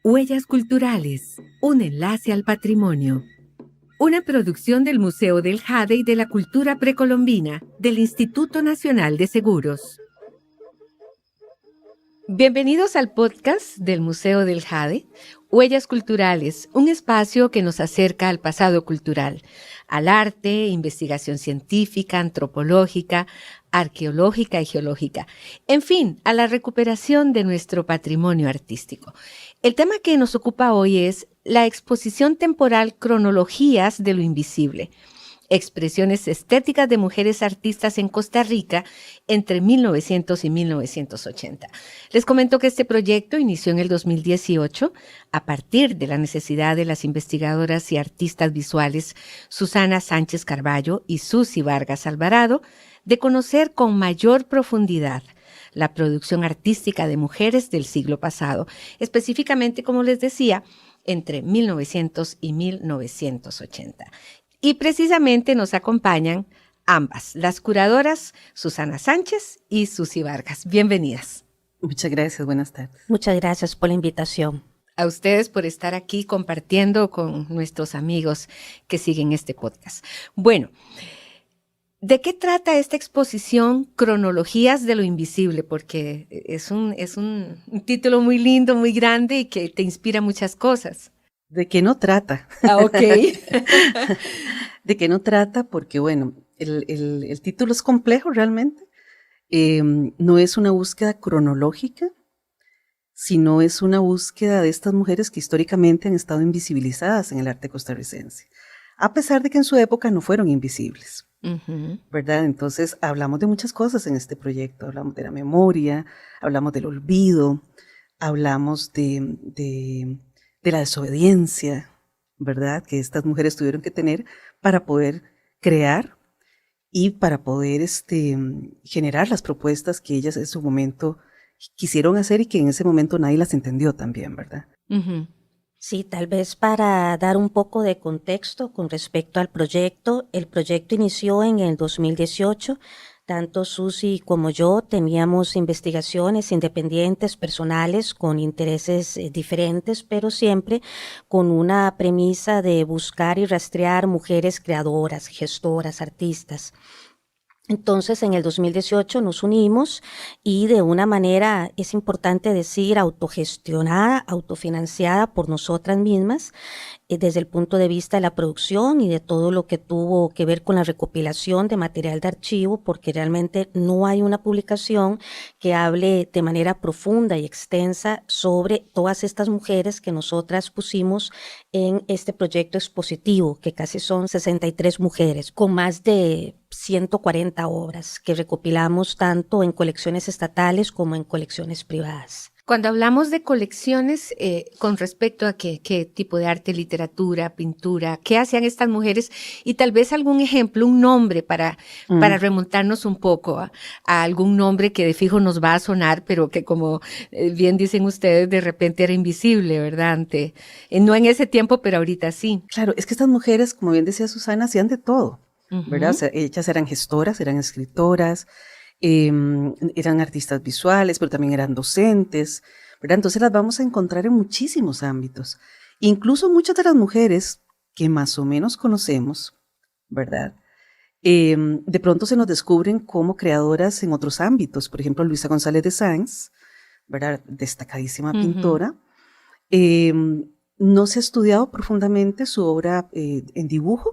Huellas culturales, un enlace al patrimonio. Una producción del Museo del Jade y de la Cultura Precolombina del Instituto Nacional de Seguros. Bienvenidos al podcast del Museo del Jade, Huellas Culturales, un espacio que nos acerca al pasado cultural, al arte, investigación científica, antropológica, arqueológica y geológica, en fin, a la recuperación de nuestro patrimonio artístico. El tema que nos ocupa hoy es la exposición temporal Cronologías de lo Invisible, expresiones estéticas de mujeres artistas en Costa Rica entre 1900 y 1980. Les comento que este proyecto inició en el 2018 a partir de la necesidad de las investigadoras y artistas visuales Susana Sánchez Carballo y Susi Vargas Alvarado de conocer con mayor profundidad la producción artística de mujeres del siglo pasado, específicamente, como les decía, entre 1900 y 1980. Y precisamente nos acompañan ambas, las curadoras Susana Sánchez y Susi Vargas. Bienvenidas. Muchas gracias, buenas tardes. Muchas gracias por la invitación. A ustedes por estar aquí compartiendo con nuestros amigos que siguen este podcast. Bueno, ¿de qué trata esta exposición Cronologías de lo Invisible? Porque es un título muy lindo, muy grande y que te inspira muchas cosas. ¿De qué no trata? Ah, ok. ¿De qué no trata? Porque, bueno, el título es complejo realmente. No es una búsqueda cronológica, sino es una búsqueda de estas mujeres que históricamente han estado invisibilizadas en el arte costarricense, a pesar de que en su época no fueron invisibles, ¿verdad? Entonces, hablamos de muchas cosas en este proyecto. Hablamos de la memoria, hablamos del olvido, hablamos de la desobediencia, ¿verdad? Que estas mujeres tuvieron que tener para poder crear y para poder generar las propuestas que ellas en su momento quisieron hacer y que en ese momento nadie las entendió también, ¿verdad? Uh-huh. Sí, tal vez para dar un poco de contexto con respecto al proyecto. El proyecto inició en el 2018. Tanto Susi como yo teníamos investigaciones independientes, personales, con intereses diferentes, pero siempre con una premisa de buscar y rastrear mujeres creadoras, gestoras, artistas. Entonces, en el 2018 nos unimos y de una manera, es importante decir, autogestionada, autofinanciada por nosotras mismas, desde el punto de vista de la producción y de todo lo que tuvo que ver con la recopilación de material de archivo, porque realmente no hay una publicación que hable de manera profunda y extensa sobre todas estas mujeres que nosotras pusimos en este proyecto expositivo, que casi son 63 mujeres, con más de 140 obras que recopilamos tanto en colecciones estatales como en colecciones privadas. Cuando hablamos de colecciones, con respecto a qué tipo de arte, literatura, pintura, ¿qué hacían estas mujeres? Y tal vez algún ejemplo, un nombre para remontarnos un poco a algún nombre que de fijo nos va a sonar, pero que como bien dicen ustedes, de repente era invisible, ¿verdad? No en ese tiempo, pero ahorita sí. Claro, es que estas mujeres, como bien decía Susana, hacían de todo, ¿verdad? O sea, ellas eran gestoras, eran escritoras, eran artistas visuales, pero también eran docentes, ¿verdad? Entonces las vamos a encontrar en muchísimos ámbitos. Incluso muchas de las mujeres que más o menos conocemos, ¿verdad? De pronto se nos descubren como creadoras en otros ámbitos. Por ejemplo, Luisa González de Sáenz, ¿verdad? Destacadísima pintora. No se ha estudiado profundamente su obra en dibujo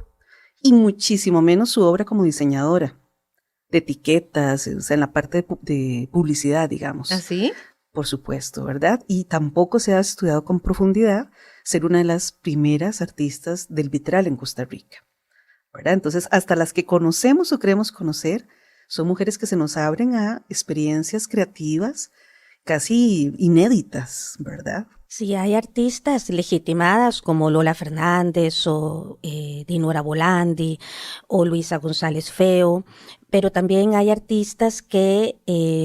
y muchísimo menos su obra como diseñadora de etiquetas, o sea, en la parte de publicidad, digamos. ¿Ah, sí? Por supuesto, ¿verdad? Y tampoco se ha estudiado con profundidad ser una de las primeras artistas del vitral en Costa Rica, ¿verdad? Entonces, hasta las que conocemos o creemos conocer, son mujeres que se nos abren a experiencias creativas casi inéditas, ¿verdad? Sí, hay artistas legitimadas como Lola Fernández o Dinora Bolandi o Luisa González Feo, pero también hay artistas que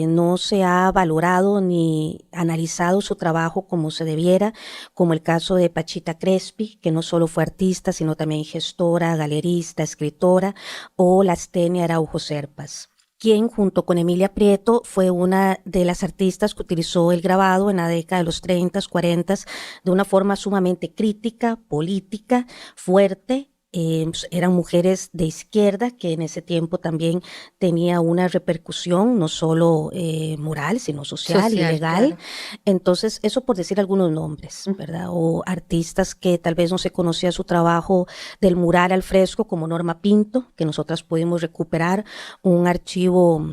no se ha valorado ni analizado su trabajo como se debiera, como el caso de Pachita Crespi, que no solo fue artista, sino también gestora, galerista, escritora, o Lastenia Araujo Serpas. quien junto con Emilia Prieto fue una de las artistas que utilizó el grabado en la década de los 30, 40 de una forma sumamente crítica, política, fuerte. Eran mujeres de izquierda que en ese tiempo también tenía una repercusión no solo moral, sino social y legal. Claro. Entonces, eso por decir algunos nombres, ¿verdad? O artistas que tal vez no se conocía su trabajo del mural al fresco, como Norma Pinto, que nosotras pudimos recuperar un archivo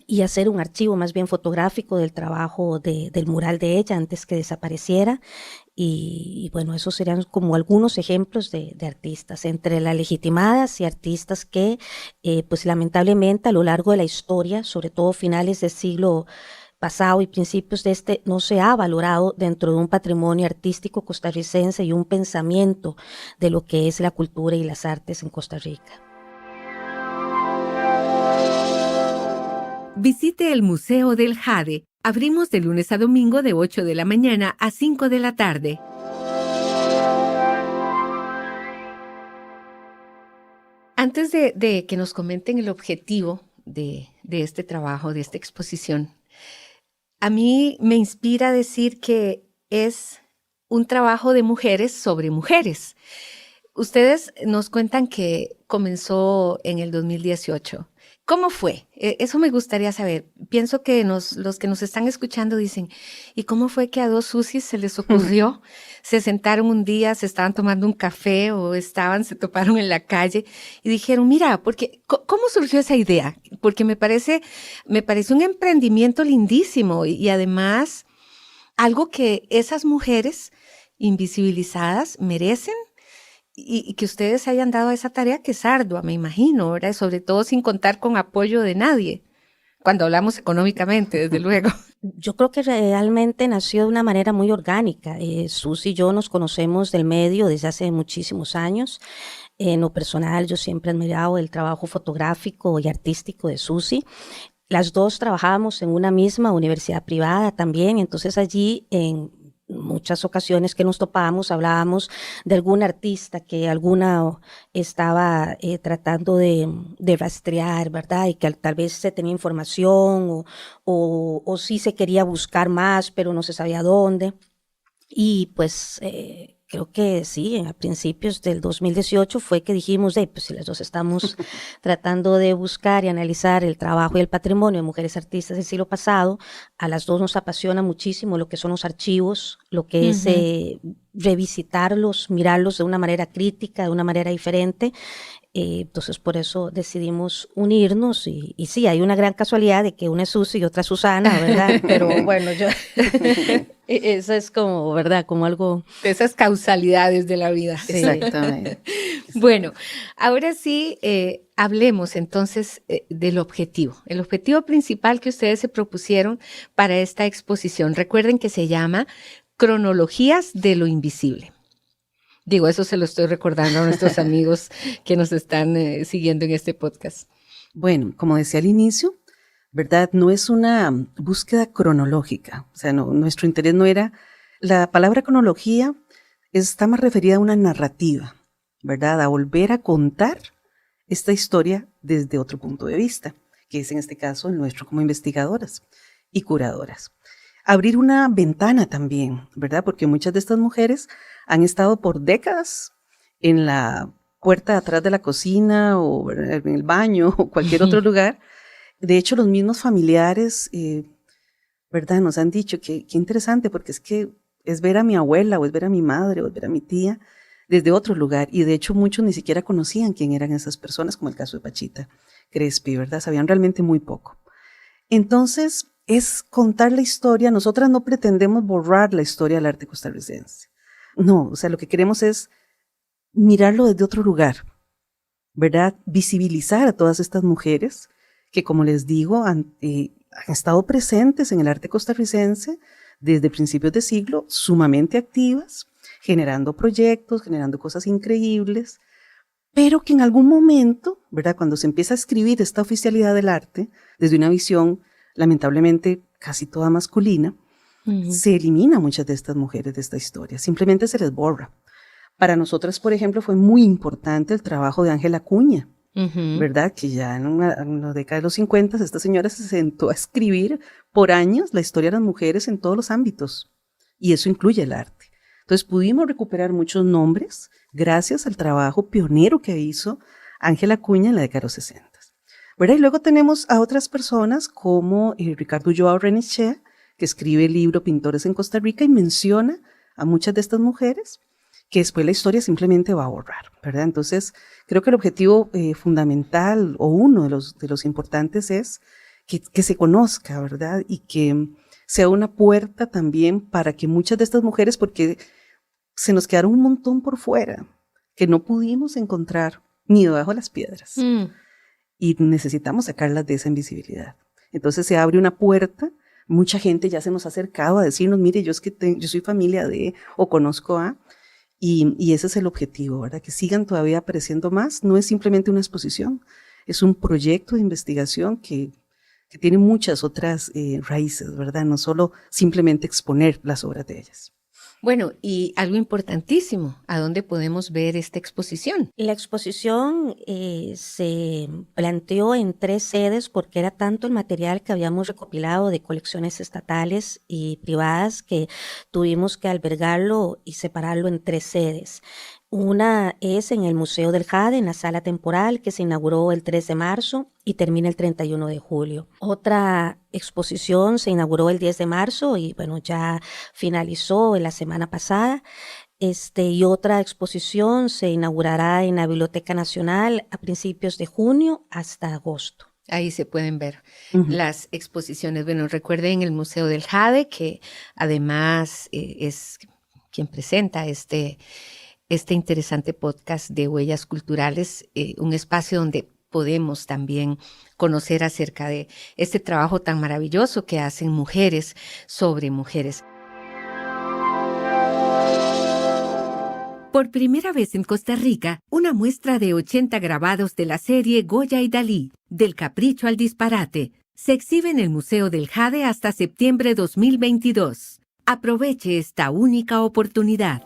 y hacer un archivo más bien fotográfico del trabajo del mural de ella antes que desapareciera. Y bueno, esos serían como algunos ejemplos de artistas, entre las legitimadas y artistas que pues lamentablemente a lo largo de la historia, sobre todo finales del siglo pasado y principios de este, no se ha valorado dentro de un patrimonio artístico costarricense y un pensamiento de lo que es la cultura y las artes en Costa Rica. Visite el Museo del Jade. Abrimos de lunes a domingo de 8 de la mañana a 5 de la tarde. Antes de que nos comenten el objetivo de este trabajo, de esta exposición, a mí me inspira decir que es un trabajo de mujeres sobre mujeres. Ustedes nos cuentan que comenzó en el 2018. ¿Cómo fue? Eso me gustaría saber. Pienso que los que nos están escuchando dicen, ¿y cómo fue que a dos Susis se les ocurrió? Se sentaron un día, se estaban tomando un café o se toparon en la calle y dijeron, mira, ¿cómo surgió esa idea? Porque me parece un emprendimiento lindísimo y además algo que esas mujeres invisibilizadas merecen. Y que ustedes hayan dado esa tarea que es ardua, me imagino, ¿verdad? Sobre todo sin contar con apoyo de nadie, cuando hablamos económicamente, desde luego. Yo creo que realmente nació de una manera muy orgánica. Susi y yo nos conocemos del medio desde hace muchísimos años. En lo personal, yo siempre he admirado el trabajo fotográfico y artístico de Susi. Las dos trabajábamos en una misma universidad privada también, entonces allí en muchas ocasiones que nos topábamos, hablábamos de algún artista que alguna estaba tratando de rastrear, ¿verdad? Y que tal vez se tenía información o sí se quería buscar más, pero no se sabía dónde. Y pues creo que sí, a principios del 2018 fue que dijimos, pues si las dos estamos tratando de buscar y analizar el trabajo y el patrimonio de mujeres artistas del siglo pasado, a las dos nos apasiona muchísimo lo que son los archivos, lo que es revisitarlos, mirarlos de una manera crítica, de una manera diferente. Entonces por eso decidimos unirnos y sí, hay una gran casualidad de que una es Susi y otra es Susana, ¿verdad? Pero bueno, eso es como, ¿verdad? Como algo... De esas causalidades de la vida. Sí. Exactamente. Bueno, ahora sí, hablemos entonces del objetivo. El objetivo principal que ustedes se propusieron para esta exposición. Recuerden que se llama Cronologías de lo Invisible. Digo, eso se lo estoy recordando a nuestros amigos que nos están siguiendo en este podcast. Bueno, como decía al inicio, ¿verdad? No es una búsqueda cronológica. O sea, nuestro interés no era... La palabra cronología está más referida a una narrativa, ¿verdad? A volver a contar esta historia desde otro punto de vista, que es en este caso el nuestro como investigadoras y curadoras. Abrir una ventana también, ¿verdad? Porque muchas de estas mujeres han estado por décadas en la puerta de atrás de la cocina o en el baño o cualquier otro lugar. De hecho, los mismos familiares, ¿verdad? Nos han dicho que qué interesante porque es que es ver a mi abuela o es ver a mi madre o es ver a mi tía desde otro lugar. Y de hecho muchos ni siquiera conocían quién eran esas personas, como el caso de Pachita Crespi, ¿verdad? Sabían realmente muy poco. Entonces, es contar la historia. Nosotras no pretendemos borrar la historia del arte costarricense. No, o sea, lo que queremos es mirarlo desde otro lugar, ¿verdad? Visibilizar a todas estas mujeres que, como les digo, han estado presentes en el arte costarricense desde principios de siglo, sumamente activas, generando proyectos, generando cosas increíbles, pero que en algún momento, ¿verdad? Cuando se empieza a escribir esta oficialidad del arte, desde una visión lamentablemente casi toda masculina, se elimina a muchas de estas mujeres de esta historia, simplemente se les borra. Para nosotras, por ejemplo, fue muy importante el trabajo de Ángela Acuña, ¿verdad? Que ya en la década de los 50 esta señora se sentó a escribir por años la historia de las mujeres en todos los ámbitos, y eso incluye el arte. Entonces pudimos recuperar muchos nombres gracias al trabajo pionero que hizo Ángela Acuña en la década de los 60. ¿Verdad? Y luego tenemos a otras personas como Ricardo Joao Renechea, que escribe el libro Pintores en Costa Rica y menciona a muchas de estas mujeres que después la historia simplemente va a borrar, ¿verdad? Entonces, creo que el objetivo fundamental o uno de los importantes es que se conozca, ¿verdad? Y que sea una puerta también para que muchas de estas mujeres, porque se nos quedaron un montón por fuera, que no pudimos encontrar ni debajo de las piedras. Y necesitamos sacarlas de esa invisibilidad. Entonces se abre una puerta, mucha gente ya se nos ha acercado a decirnos, mire, yo soy familia de, o conozco a, y ese es el objetivo, ¿verdad? Que sigan todavía apareciendo más. No es simplemente una exposición, es un proyecto de investigación que tiene muchas otras raíces, ¿verdad? No solo simplemente exponer las obras de ellas. Bueno, y algo importantísimo, ¿a dónde podemos ver esta exposición? La exposición se planteó en 3 sedes porque era tanto el material que habíamos recopilado de colecciones estatales y privadas que tuvimos que albergarlo y separarlo en 3 sedes. Una es en el Museo del Jade, en la sala temporal, que se inauguró el 3 de marzo y termina el 31 de julio. Otra exposición se inauguró el 10 de marzo y bueno, ya finalizó en la semana pasada. Y otra exposición se inaugurará en la Biblioteca Nacional a principios de junio hasta agosto. Ahí se pueden ver las exposiciones. Bueno, recuerden el Museo del Jade, que además es quien presenta este interesante podcast de Huellas Culturales, un espacio donde podemos también conocer acerca de este trabajo tan maravilloso que hacen mujeres sobre mujeres. Por primera vez en Costa Rica, una muestra de 80 grabados de la serie Goya y Dalí, Del Capricho al Disparate, se exhibe en el Museo del Jade hasta septiembre 2022. Aproveche esta única oportunidad.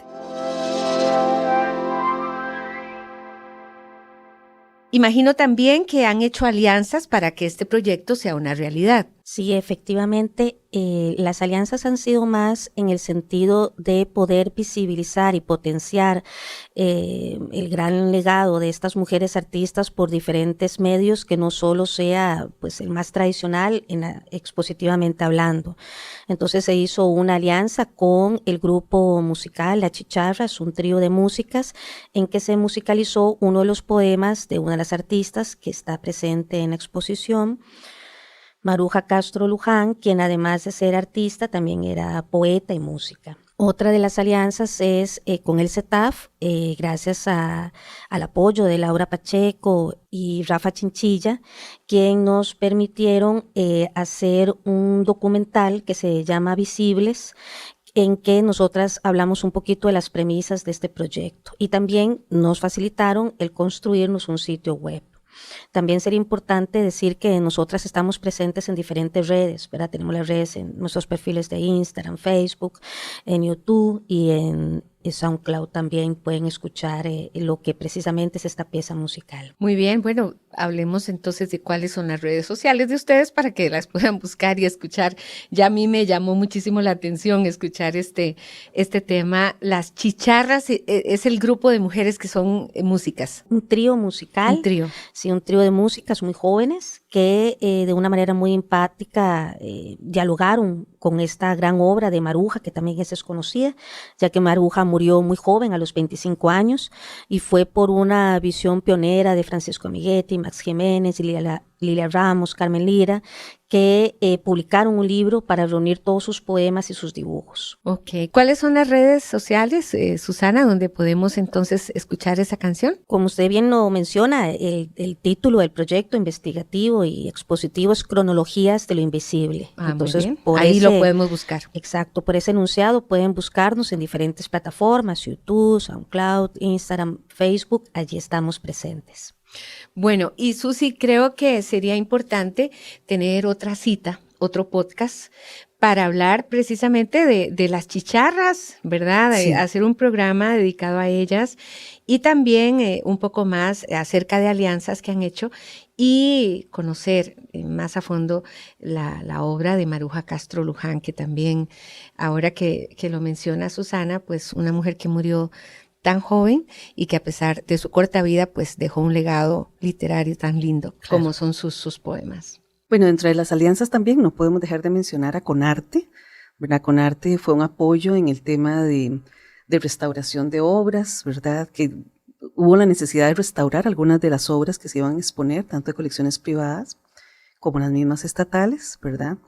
Imagino también que han hecho alianzas para que este proyecto sea una realidad. Sí, efectivamente, las alianzas han sido más en el sentido de poder visibilizar y potenciar el gran legado de estas mujeres artistas por diferentes medios, que no solo sea pues el más tradicional expositivamente hablando. Entonces se hizo una alianza con el grupo musical La Chicharra, es un trío de músicas en que se musicalizó uno de los poemas de una de las artistas que está presente en la exposición, Maruja Castro Luján, quien además de ser artista también era poeta y música. Otra de las alianzas es con el CETAF, gracias al apoyo de Laura Pacheco y Rafa Chinchilla, quien nos permitieron hacer un documental que se llama Visibles, en que nosotras hablamos un poquito de las premisas de este proyecto y también nos facilitaron el construirnos un sitio web. También sería importante decir que nosotras estamos presentes en diferentes redes, ¿verdad? Tenemos las redes en nuestros perfiles de Instagram, Facebook, en YouTube y en SoundCloud también pueden escuchar lo que precisamente es esta pieza musical. Muy bien, bueno, hablemos entonces de cuáles son las redes sociales de ustedes para que las puedan buscar y escuchar. Ya a mí me llamó muchísimo la atención escuchar este tema. Las Chicharras es el grupo de mujeres que son músicas. Un trío musical. Un trío. Sí, un trío de músicas muy jóvenes que de una manera muy empática dialogaron con esta gran obra de Maruja, que también es desconocida, ya que Maruja murió muy joven, a los 25 años, y fue por una visión pionera de Francisco Amiguetti, Max Jiménez, Lilia Ramos, Carmen Lira, que publicaron un libro para reunir todos sus poemas y sus dibujos. Ok. ¿Cuáles son las redes sociales, Susana, donde podemos entonces escuchar esa canción? Como usted bien lo menciona, el título del proyecto investigativo y expositivo es Cronologías de lo Invisible. Entonces, ahí lo podemos buscar. Exacto, por ese enunciado pueden buscarnos en diferentes plataformas, YouTube, SoundCloud, Instagram, Facebook, allí estamos presentes. Bueno, y Susi, creo que sería importante tener otra cita, otro podcast, para hablar precisamente de las chicharras, ¿verdad? Sí. Hacer un programa dedicado a ellas y también un poco más acerca de alianzas que han hecho y conocer más a fondo la obra de Maruja Castro Luján, que también, ahora que lo menciona Susana, pues una mujer que murió tan joven y que a pesar de su corta vida, pues dejó un legado literario tan lindo como son sus poemas. Bueno, dentro de las alianzas también no podemos dejar de mencionar a Conarte, ¿verdad? Conarte fue un apoyo en el tema de restauración de obras, ¿verdad? Que hubo la necesidad de restaurar algunas de las obras que se iban a exponer, tanto de colecciones privadas como las mismas estatales, ¿verdad?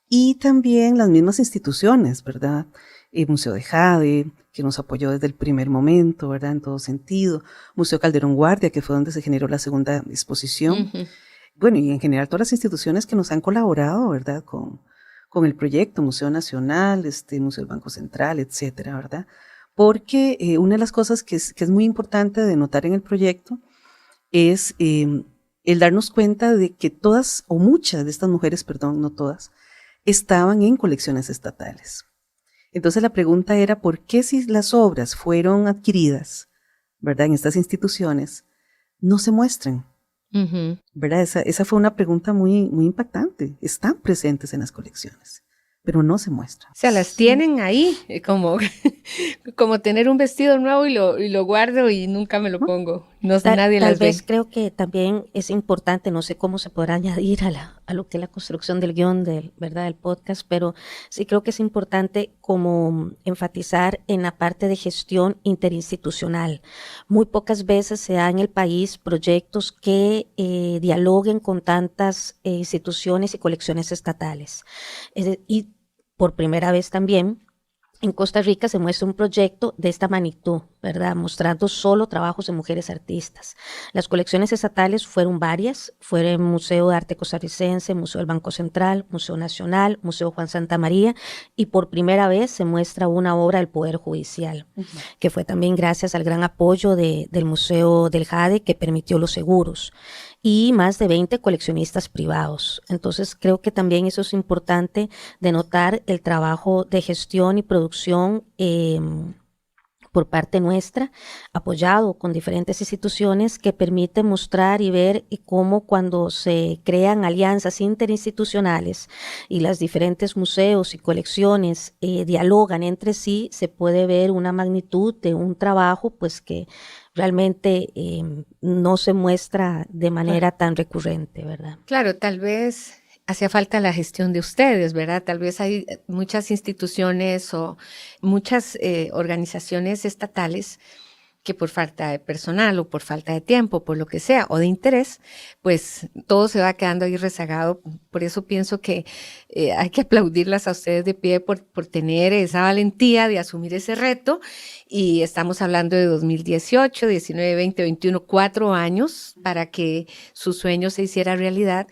Y también las mismas instituciones, ¿verdad? El Museo de Jade, que nos apoyó desde el primer momento, ¿verdad? En todo sentido. Museo Calderón Guardia, que fue donde se generó la segunda exposición. Bueno, y en general todas las instituciones que nos han colaborado, ¿verdad? Con el proyecto, Museo Nacional, Museo del Banco Central, etcétera, ¿verdad? Porque una de las cosas que es muy importante de notar en el proyecto es el darnos cuenta de que todas, o muchas de estas mujeres, perdón, no todas, estaban en colecciones estatales. Entonces la pregunta era, ¿por qué si las obras fueron adquiridas, ¿verdad? En estas instituciones, no se muestran? ¿Verdad? Esa fue una pregunta muy, muy impactante. Están presentes en las colecciones, pero no se muestran. O sea, las tienen ahí, como, como tener un vestido nuevo y lo guardo y nunca me lo pongo. No, nadie las ve. Tal vez creo que también es importante, no sé cómo se podrá añadir a lo que es la construcción del guión ¿verdad? Del podcast, pero sí creo que es importante como enfatizar en la parte de gestión interinstitucional. Muy pocas veces se da en el país proyectos que dialoguen con tantas instituciones y colecciones estatales. Y por primera vez también, en Costa Rica se muestra un proyecto de esta magnitud, ¿verdad? Mostrando solo trabajos de mujeres artistas. Las colecciones estatales fueron varias, fueron el Museo de Arte Costarricense, Museo del Banco Central, Museo Nacional, Museo Juan Santamaría, y por primera vez se muestra una obra del Poder Judicial, que fue también gracias al gran apoyo del Museo del Jade, que permitió los seguros, y más de 20 coleccionistas privados. Entonces creo que también eso es importante de notar el trabajo de gestión y producción por parte nuestra, apoyado con diferentes instituciones que permite mostrar y ver cómo cuando se crean alianzas interinstitucionales y las diferentes museos y colecciones dialogan entre sí, se puede ver una magnitud de un trabajo pues que realmente no se muestra de manera tan recurrente, ¿verdad? Claro, tal vez hacía falta la gestión de ustedes, ¿verdad? Tal vez hay muchas instituciones o muchas organizaciones estatales que por falta de personal o por falta de tiempo, por lo que sea, o de interés, pues todo se va quedando ahí rezagado. Por eso pienso que hay que aplaudirlas a ustedes de pie por tener esa valentía de asumir ese reto. Y estamos hablando de 2018, 19, 20, 21, 4 años para que su sueño se hiciera realidad.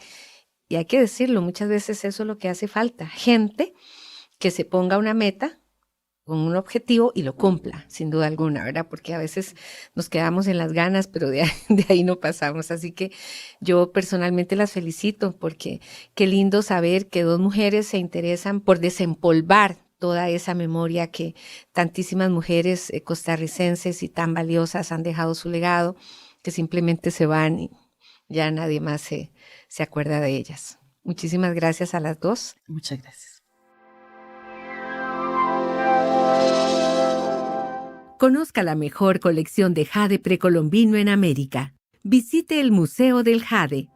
Y hay que decirlo, muchas veces eso es lo que hace falta. Gente que se ponga una meta con un objetivo y lo cumpla, sin duda alguna, ¿verdad? Porque a veces nos quedamos en las ganas, pero de ahí no pasamos. Así que yo personalmente las felicito porque qué lindo saber que dos mujeres se interesan por desempolvar toda esa memoria que tantísimas mujeres costarricenses y tan valiosas han dejado su legado, que simplemente se van y ya nadie más se acuerda de ellas. Muchísimas gracias a las dos. Muchas gracias. Conozca la mejor colección de jade precolombino en América. Visite el Museo del Jade.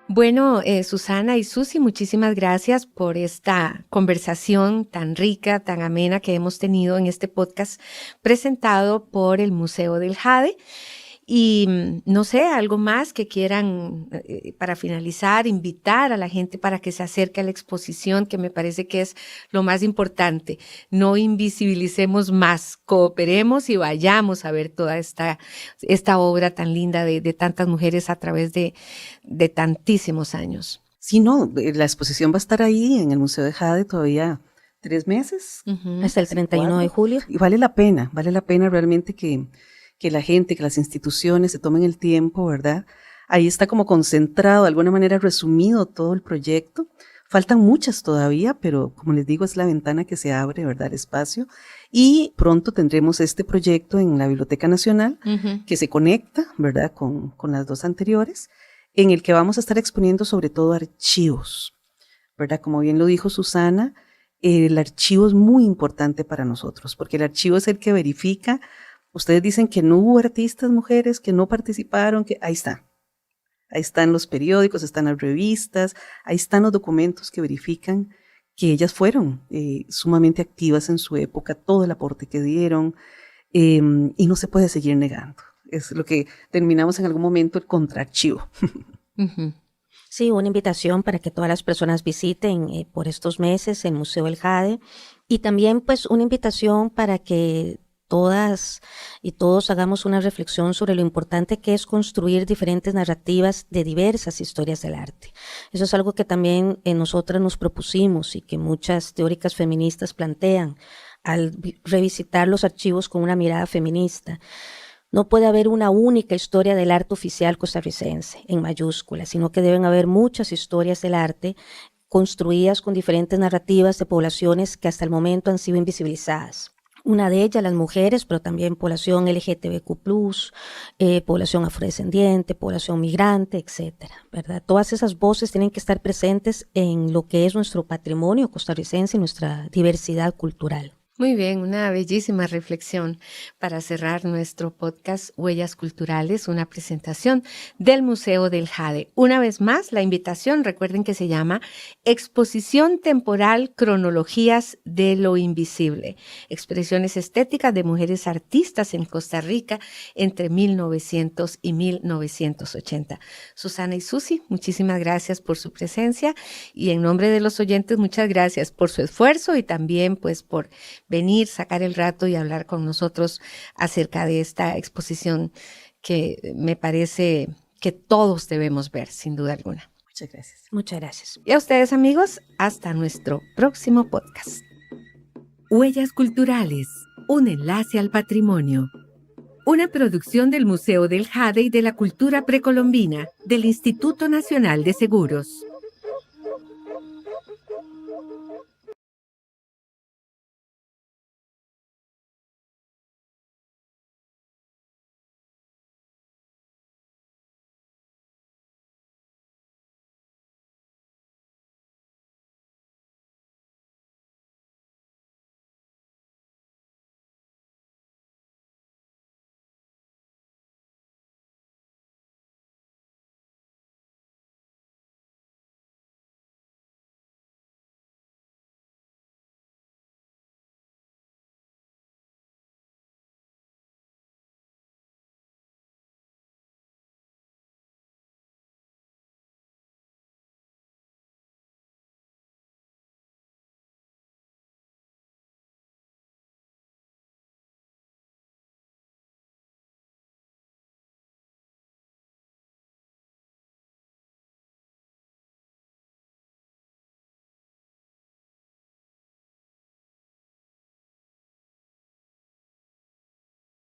Bueno, Susana y Susi, muchísimas gracias por esta conversación tan rica, tan amena que hemos tenido en este podcast presentado por el Museo del Jade. Y no sé, algo más que quieran para finalizar, invitar a la gente para que se acerque a la exposición, que me parece que es lo más importante. No invisibilicemos más, cooperemos y vayamos a ver toda esta obra tan linda de tantas mujeres a través de tantísimos años. Sí, no, la exposición va a estar ahí en el Museo de Jade todavía 3 meses. Hasta el 31 de julio. Y vale la pena realmente que la gente, que las instituciones se tomen el tiempo, ¿verdad?, Ahí está como concentrado, de alguna manera resumido todo el proyecto. Faltan muchas todavía, pero como les digo, es la ventana que se abre, ¿verdad? El espacio. Y pronto tendremos este proyecto en la Biblioteca Nacional que se conecta, ¿verdad? Con las dos anteriores, en el que vamos a estar exponiendo sobre todo archivos, ¿verdad? Como bien lo dijo Susana, el archivo es muy importante para nosotros, porque el archivo es el que verifica. Ustedes dicen que no hubo artistas mujeres, que no participaron, que ahí está. Ahí están los periódicos, están las revistas, ahí están los documentos que verifican que ellas fueron sumamente activas en su época, todo el aporte que dieron, y no se puede seguir negando. Es lo que terminamos en algún momento el contraarchivo. Sí, una invitación para que todas las personas visiten por estos meses el Museo del Jade, y también pues una invitación para que todas y todos hagamos una reflexión sobre lo importante que es construir diferentes narrativas de diversas historias del arte. Eso es algo que también nosotras nos propusimos y que muchas teóricas feministas plantean al revisitar los archivos con una mirada feminista. No puede haber una única historia del arte oficial costarricense, en mayúsculas, sino que deben haber muchas historias del arte construidas con diferentes narrativas de poblaciones que hasta el momento han sido invisibilizadas. Una de ellas, las mujeres, pero también población LGTBQ+, población afrodescendiente, población migrante, etcétera, ¿verdad? Todas esas voces tienen que estar presentes en lo que es nuestro patrimonio costarricense y nuestra diversidad cultural. Muy bien, una bellísima reflexión para cerrar nuestro podcast Huellas Culturales, una presentación del Museo del Jade. Una vez más, la invitación, recuerden que se llama Exposición Temporal Cronologías de lo Invisible, expresiones estéticas de mujeres artistas en Costa Rica entre 1900 y 1980. Susana y Susi, muchísimas gracias por su presencia y en nombre de los oyentes, muchas gracias por su esfuerzo y también pues por venir, sacar el rato y hablar con nosotros acerca de esta exposición que me parece que todos debemos ver, sin duda alguna. Muchas gracias. Muchas gracias. Y a ustedes, amigos, hasta nuestro próximo podcast. Huellas Culturales, un enlace al patrimonio. Una producción del Museo del Jade y de la Cultura Precolombina del Instituto Nacional de Seguros.